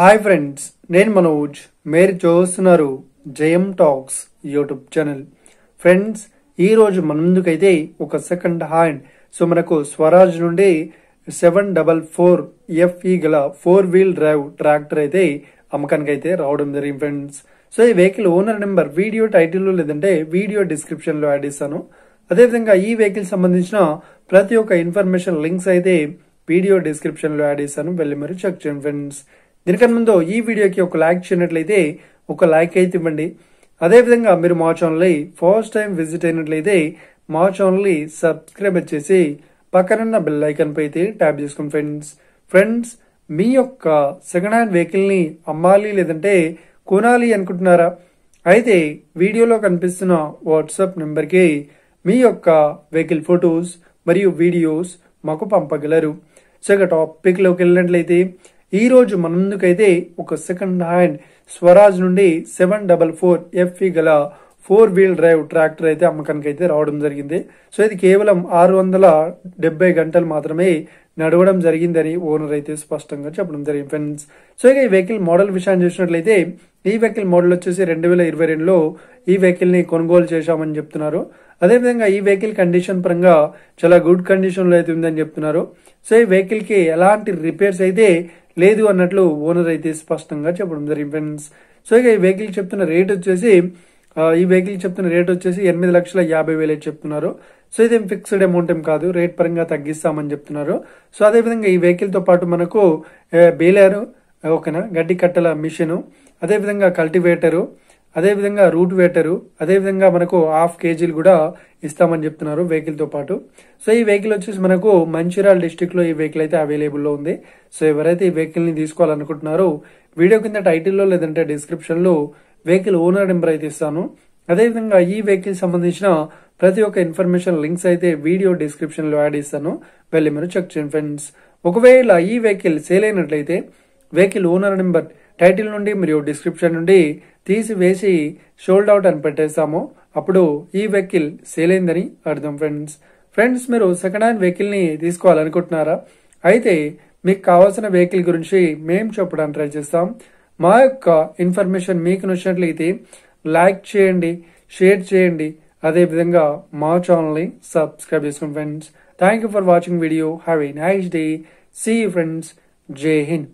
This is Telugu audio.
హాయ్ ఫ్రెండ్స్, నేను మనోజ్. మీరు చూస్తున్నారు జయం టాక్స్ యూట్యూబ్ ఛానల్. ఫ్రెండ్స్, ఈ రోజు మన ముందుకైతే ఒక సెకండ్ హ్యాండ్ మనకు స్వరాజ్ నుండి 744 FE గల 4-wheel డ్రైవ్ ట్రాక్టర్ అయితే అమ్మకానికి అయితే రావడం జరిగింది ఫ్రెండ్స్. ఈ vehicle owner number video title లేదంటే వీడియో డిస్క్రిప్షన్ లో యాడ్ ఇస్తాను. అదేవిధంగా ఈ వెహికల్ సంబంధించిన ప్రతి ఒక్క ఇన్ఫర్మేషన్ లింక్స్ అయితే వీడియో డిస్క్రిప్షన్ లో యాడ్ ఇస్తాను, వెళ్ళి మరి చెక్ చేయండి ఫ్రెండ్స్. దీనికన్నా ముందు ఈ వీడియోకి ఒక లైక్ చేయనట్లయితే ఒక లైక్ అయితే ఇవ్వండి. అదేవిధంగా మీరు మా ఛానల్ ఫస్ట్ టైం విజిట్ అయినట్లయితే మా ఛానల్ సబ్స్క్రైబ్ చేసి పక్కనున్న బెల్ ఐకాన్ పై అయితే ట్యాప్ చేసుకోండి ఫ్రెండ్స్. మీ యొక్క సెకండ్ హ్యాండ్ వెహికల్ ని అమ్మాలి లేదంటే కొనాలి అనుకుంటున్నారా? అయితే వీడియోలో కనిపిస్తున్న వాట్సాప్ నెంబర్ కి మీ యొక్క వెహికల్ ఫొటోస్ మరియు వీడియోస్ మాకు పంపగలరు. ఇక టాపిక్ లోకి వెళ్ళినట్లయితే ఈ రోజు మన ముందుకైతే ఒక సెకండ్ హ్యాండ్ స్వరాజ్ నుండి 744 FE గల 4-wheel డ్రైవ్ ట్రాక్టర్ అయితే అమ్మకానికి అయితే రావడం జరిగింది. ఇది కేవలం 670 గంటలు మాత్రమే నడవడం జరిగిందని ఓనర్ అయితే స్పష్టంగా చెప్పడం జరిగింది ఫ్రెండ్స్. ఇక ఈ వెహికల్ మోడల్ విషయాన్ని చూసినట్లయితే ఈ వెహికల్ మోడల్ వచ్చేసి 2022లో ఈ వెహికల్ ని కొనుగోలు చేశామని చెప్తున్నారు. అదేవిధంగా ఈ వెహికల్ కండిషన్ పరంగా చాలా గుడ్ కండిషన్ లో అయితే ఉందని చెప్తున్నారు. ఈ వెహికల్ కి ఎలాంటి రిపేర్స్ అయితే లేదు అన్నట్లు ఓనర్ అయితే స్పష్టంగా చెప్పడం జరిగింది ఫ్రెండ్స్. ఇక ఈ వెహికల్ చెప్తున్న రేట్ వచ్చేసి 8,50,000 చెప్తున్నారు. ఇదేం ఫిక్స్డ్ అమౌంట్ ఏం కాదు, రేట్ పరంగా తగ్గిస్తామని చెప్తున్నారు. అదేవిధంగా ఈ వెహికల్ తో పాటు మనకు బేలర్, ఓకేనా, గడ్డి కట్టల మిషన్, అదేవిధంగా కల్టివేటరు, అదేవిధంగా రూట్ వేటరు, అదేవిధంగా మనకు 1/2 kg కూడా ఇస్తామని చెప్తున్నారు వెహికల్ తో పాటు. ఈ వెహికల్ వచ్చేసి మనకు మంచిర్యాల డిస్టిక్ లో ఈ వెహికల్ అయితే అవైలబుల్ లో ఉంది. ఎవరైతే ఈ వెహికల్ ని తీసుకోవాలనుకుంటున్నారో వీడియో కింద టైటిల్లో లేదంటే డిస్క్రిప్షన్ లో వెహికల్ ఓనర్ నెంబర్ అయితే ఇస్తాను. అదేవిధంగా ఈ వెహికల్ సంబంధించిన ప్రతి ఒక్క ఇన్ఫర్మేషన్ లింక్స్ అయితే వీడియో డిస్క్రిప్షన్ లో యాడ్ ఇస్తాను, వెళ్ళి మీరు చెక్ చేయండి ఫ్రెండ్స్. ఒకవేళ ఈ వెహికల్ సేల్ అయినట్లయితే వెహికల్ ఓనర్ నెంబర్ టైటిల్ నుండి మరియు డిస్క్రిప్షన్ నుండి తీసివేసి షోల్డ్ అవుట్ అని పెట్టేస్తాము, అప్పుడు ఈ వెహికల్ సేల్ అయిందని అర్థం ఫ్రెండ్స్. మీరు సెకండ్ హ్యాండ్ వెహికల్ ని తీసుకోవాలనుకుంటున్నారా? అయితే మీకు కావాల్సిన వెహికల్ గురించి మేము చెప్పడానికి ట్రై చేస్తాం. మా యొక్క ఇన్ఫర్మేషన్ మీకు నచ్చినట్లయితే లైక్ చేయండి, షేర్ చేయండి, అదేవిధంగా మా ఛానల్ ని సబ్స్క్రైబ్ చేసుకోండి friends. Thank you for watching video. Have a nice day. See you friends. జై హింద్.